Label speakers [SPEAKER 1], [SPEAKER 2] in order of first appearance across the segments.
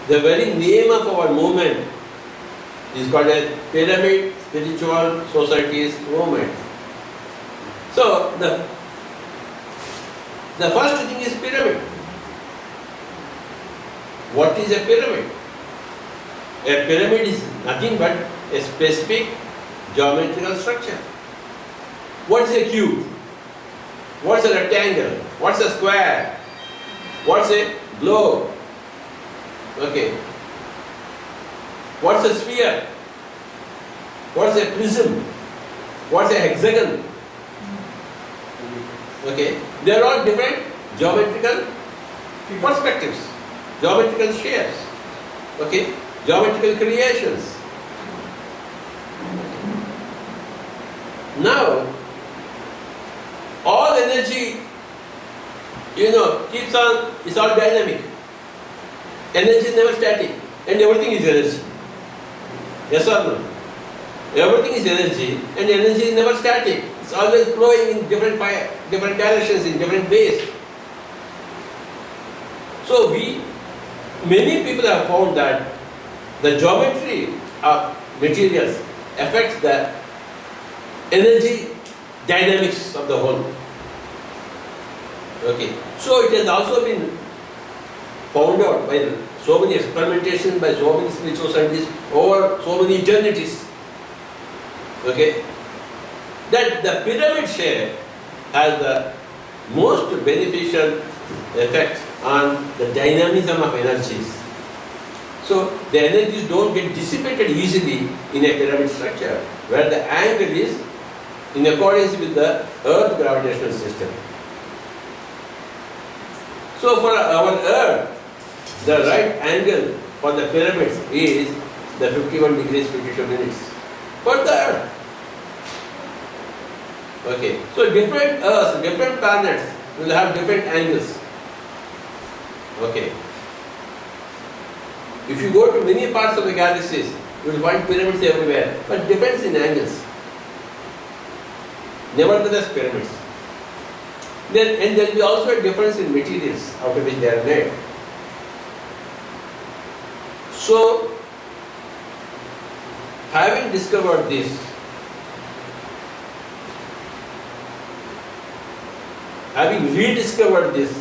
[SPEAKER 1] The very name of our movement is called a Pyramid Spiritual Societies Movement. So the first thing is pyramid. What is a pyramid? A pyramid is nothing but a specific geometrical structure. What is a cube? What's a rectangle? What's a square? What's a globe? Okay. What's a sphere? What's a prism? What's a hexagon? Okay. They are all different geometrical perspectives, geometrical shapes, okay, geometrical creations. Now, all energy, keeps on, it's all dynamic. Energy is never static, and everything is energy. Yes or no? Everything is energy, and energy is never static. It's always flowing in different directions, in different ways. So many people have found that the geometry of materials affects the energy dynamics of the whole. Okay. So it has also been found out by so many experimentations by so many spiritual scientists over so many eternities. Okay. That the pyramid shape has the most beneficial effect on the dynamism of energies. So the energies don't get dissipated easily in a pyramid structure where the angle is in accordance with the Earth gravitational system. So for our Earth, the right angle for the pyramids is the 51 degrees 52 minutes for the Earth. Okay, so different Earths, different planets will have different angles. Okay. If you go to many parts of the galaxies, you will find pyramids everywhere, but depends in angles. Nevertheless, pyramids. And there will be also a difference in materials out of which they are made. So, having discovered this, having rediscovered this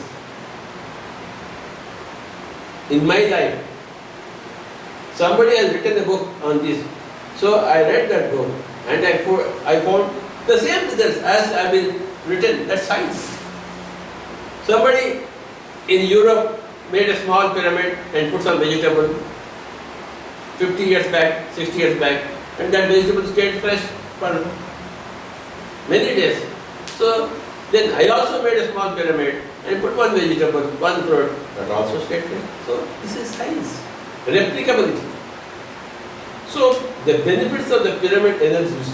[SPEAKER 1] in my life, somebody has written a book on this. So I read that book and I found the same results as have been written, that's science. Somebody in Europe made a small pyramid and put some vegetable 50 years back, 60 years back, and that vegetable stayed fresh for many days. So then I also made a small pyramid and put one vegetable, one fruit, that also stayed fresh. So this is science, replicability. So the benefits of the pyramid energies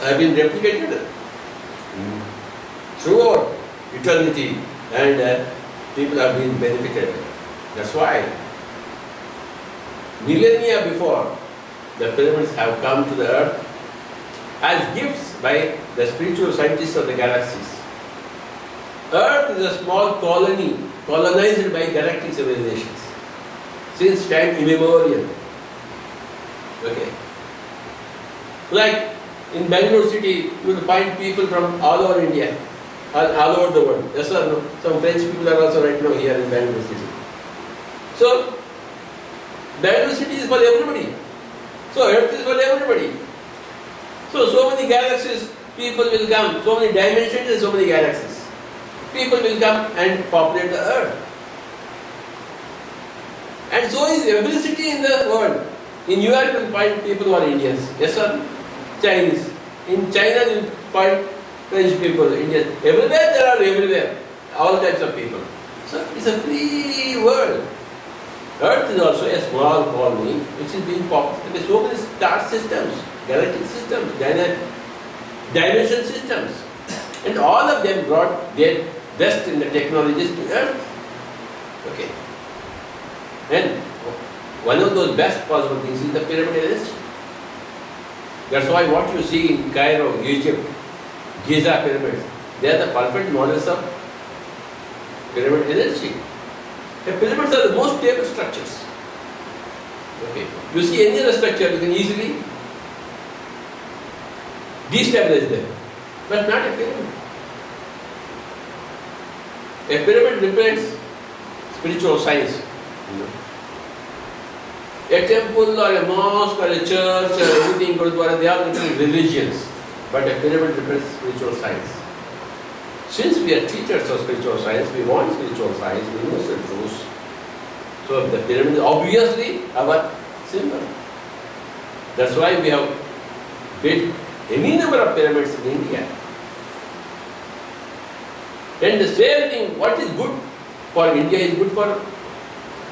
[SPEAKER 1] have been replicated throughout eternity, and people have been benefited. That's why millennia before, the pyramids have come to the earth as gifts by the spiritual scientists of the galaxies. Earth is a small colony colonized by galactic civilizations since time immemorial. Okay. Like in Bangalore city, you will find people from all over India, all over the world. Yes or no? Some French people are also right now here in Bangalore city. So, Bangalore city is for everybody. So, Earth is for everybody. So many galaxies, people will come, so many dimensions and so many galaxies. People will come and populate the Earth. And so is every city in the world. In New York, you will find people who are Indians. Yes or no? Chinese. In China, you will find French people, Indians. Everywhere there are everywhere. All types of people. So it's a free world. Earth is also a small colony which is being populated by so many star systems, galactic systems, dimension systems. And all of them brought their best in the technologies to Earth. Okay. And one of those best possible things is the pyramid energy. That's why what you see in Cairo, Egypt, Giza pyramids, they are the perfect models of pyramid energy. The pyramids are the most stable structures. Okay. You see any other structure, you can easily destabilize them, but not a pyramid. A pyramid represents spiritual science. A temple or a mosque or a church or everything, Gurudwara, they are different religions, but a pyramid represents spiritual science. Since we are teachers of spiritual science, we want spiritual science, we know the truth. So the pyramid is obviously our symbol. That's why we have built any number of pyramids in India. And the same thing, what is good for India is good for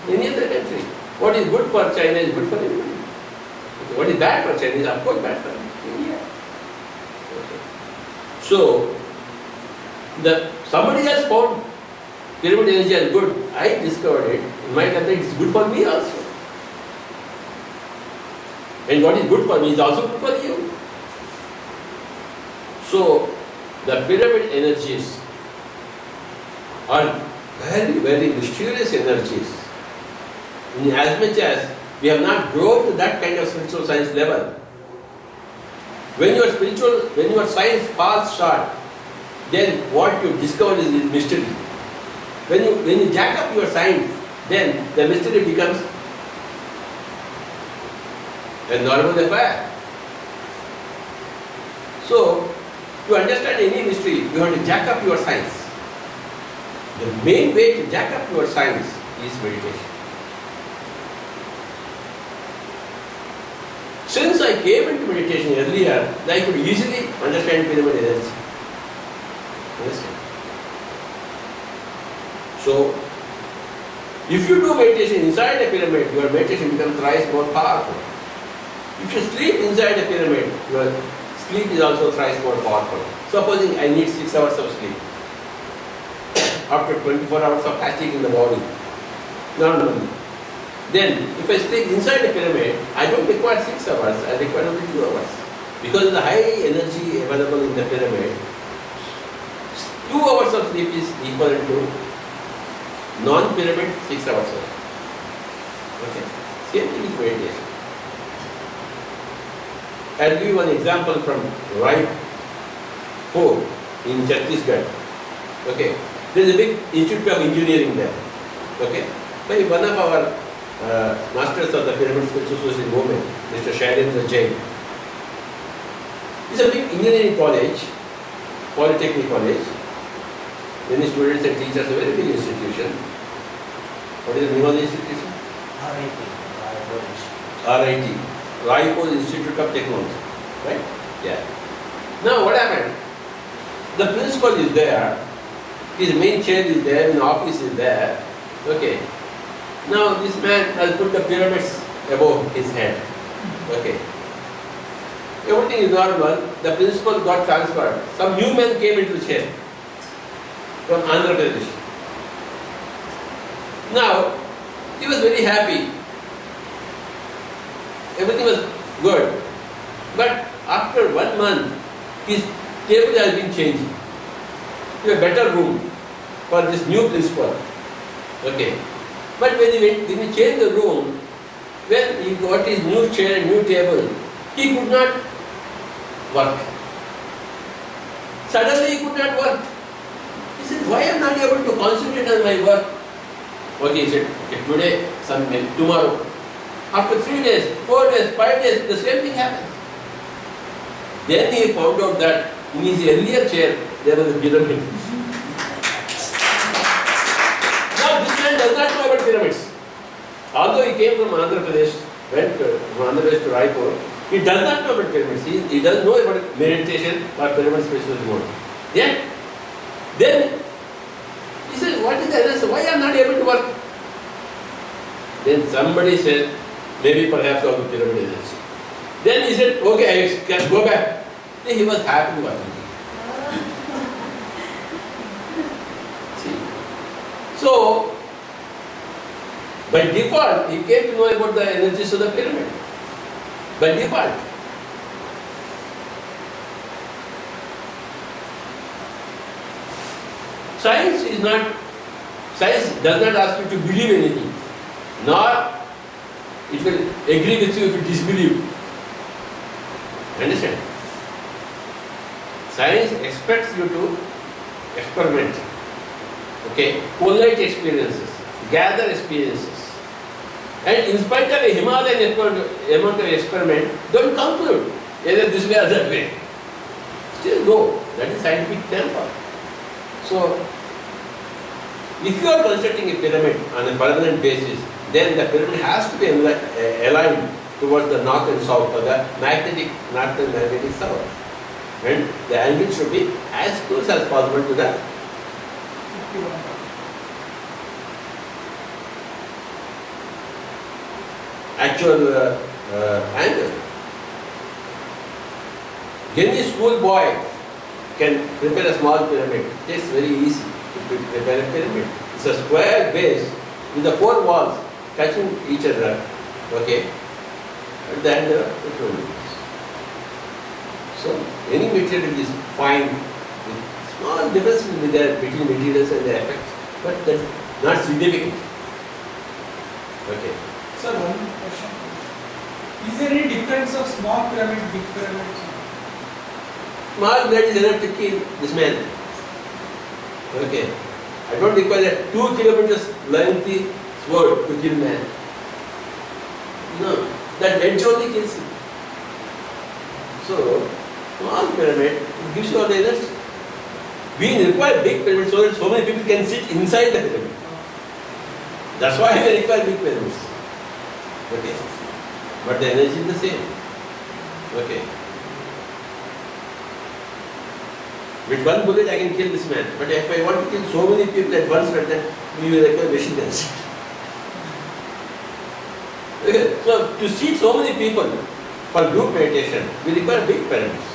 [SPEAKER 1] any other country. What is good for China is good for everybody. What is bad for China is of course bad for India. Okay. So, somebody else found pyramid energy as good. I discovered it. In my country, it is good for me also. And what is good for me is also good for you. So, the pyramid energies are very, very mysterious energies. In as much as we have not grown to that kind of spiritual science level. When your science falls short, then what you discover is mystery. When you jack up your science, then the mystery becomes a normal affair. So, to understand any mystery, you have to jack up your science. The main way to jack up your science is meditation. Since I came into meditation earlier, I could easily understand pyramid energy. Understand? So, if you do meditation inside a pyramid, your meditation becomes thrice more powerful. If you sleep inside a pyramid, your sleep is also thrice more powerful. Supposing I need 6 hours of sleep, after 24 hours of fasting in the body, normally. Then, if I sleep inside a pyramid, I don't require 6 hours, I require only 2 hours. Because of the high energy available in the pyramid, 2 hours of sleep is equal to non-pyramid 6 hours. Okay. Same thing is meditation. I'll give you one example from Raipur in Chhattisgarh. Okay. There is a big institute of engineering there. Okay. By one of our masters of the Pyramid Spiritual Society movement, Mr. Shailendra Jain. It's a big engineering college, polytechnic college. Many students and teachers, a very big institution. What is the name of the institution? RIT. Raipur Institute of Technology. Right? Yeah. Now what happened? The principal is there, his main chair is there, his office is there. Okay. Now this man has put the pyramids above his head. Okay. Everything is normal. The principal got transferred. Some new man came into the chair from Andhra Pradesh. Now, he was very happy. Everything was good. But after 1 month, his table has been changed to a better room for this new principal. Okay. But when he changed the room, when he got his new chair and new table, he could not work. Suddenly he could not work. He said, why am I not able to concentrate on my work? Okay, he said, okay, today, tomorrow. After 3 days, 4 days, 5 days, the same thing happened. Then he found out that in his earlier chair, there was a pyramid. Now this man does not know about pyramids. Although he came from Andhra Pradesh, went from Andhra Pradesh to Raipur, he does not know about pyramids. He doesn't know about meditation or pyramid spiritual mode. Then he said, what is the answer? Why am I not able to work? Then somebody said, maybe perhaps on the pyramid energy. Then he said, okay, I can go back. Then he was happy working. See? So, by default, he came to know about the energies of the pyramid. By default. Science does not ask you to believe anything, nor It will agree with you if you disbelieve. Understand? Science expects you to experiment. Okay? Collate experiences, gather experiences. And in spite of a Himalayan amount of experiment, don't conclude either this way or that way. Still go. That is scientific temper. So, if you are constructing a pyramid on a permanent basis, then the pyramid has to be aligned towards the north and south, or the magnetic north and magnetic south. And the angle should be as close as possible to the actual angle. Any school boy can prepare a small pyramid. It is very easy to prepare a pyramid. It's a square base with the four walls touching each other. Okay, at the end of the pyramid. So any material is fine. Small difference will be there between materials and the effect, but that's not significant. Okay.
[SPEAKER 2] Sir, one question. Is there any difference of small pyramid, big pyramid?
[SPEAKER 1] Small blood is enough to kill this man. Okay. I don't require a 2 kilometers lengthy sword to kill man. No, that ledge only kills him. So, small pyramid gives you all the energy. We require big pyramid so that so many people can sit inside the pyramid. That's why we require big pyramids. Okay. But the energy is the same. Okay. With one bullet I can kill this man. But if I want to kill so many people at once, then we will require machine guns. Okay. So to seat so many people for group meditation, we require big pyramids.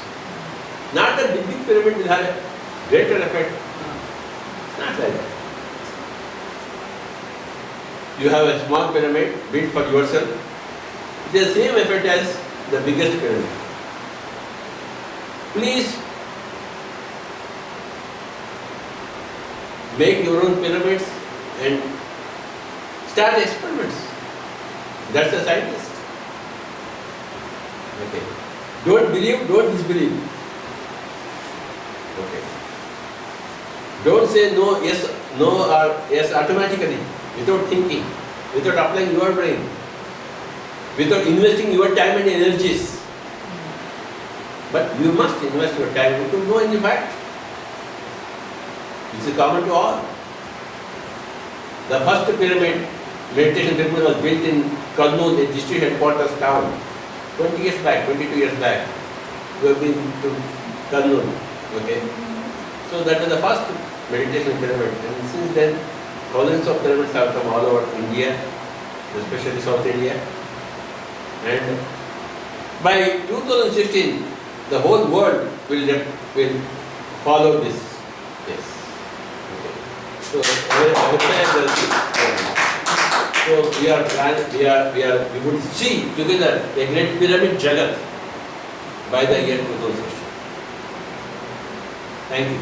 [SPEAKER 1] Not that the big pyramid will have a greater effect. It's not like that. You have a small pyramid built for yourself. It has the same effect as the biggest pyramid. Please make your own pyramids and start experiments. That's a scientist. Okay. Don't believe, don't disbelieve. Okay. Don't say no, yes, no, or yes automatically, without thinking, without applying your brain, without investing your time and energies. But you must invest your time to know any fact. This is common to all. The first pyramid, meditation pyramid, was built in Kurnool, the district headquarters town, 20 years back, 22 years back. We have been to Kurnool. Okay. So that was the first meditation pyramid. And since then, thousands of pyramids have come all over India, especially South India. And by 2016, the whole world will follow this. Yes. Okay. So we would see together a great pyramid jagat by the year 2016. Thank you.